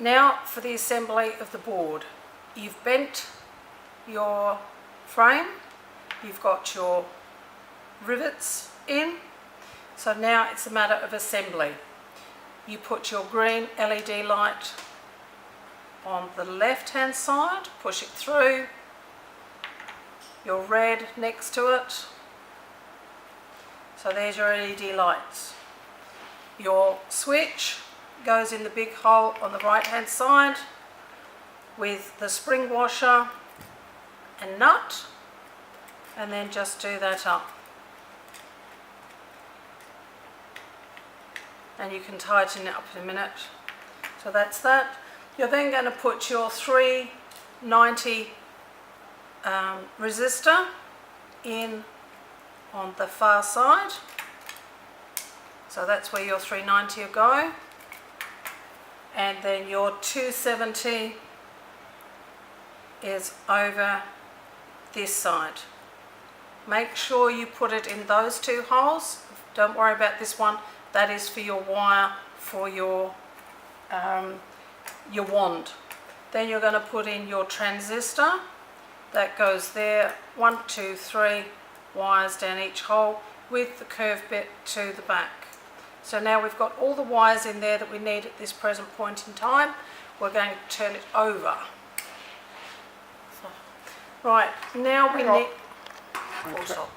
Now for the assembly of the board. You've bent your frame, you've got your rivets in, so now it's a matter of assembly. You put your green LED light on the left hand side, push it through, your red next to it, so there's your LED lights. Your switch goes in the big hole on the right hand side with the spring washer and nut, and then just do that up. And you can tighten it up in a minute. So that's that. You're then going to put your 390 resistor in on the far side. So that's where your 390 will go. And then your 270 is over this side. Make sure you put it in those two holes. Don't worry about this one. That is for your wire for your wand. Then you're going to put in your transistor. That goes there. 1, 2, 3 wires down each hole with the curved bit to the back. So now we've got all the wires in there that we need at this present point in time. We're going to turn it over. So, right, now we need... Full stop.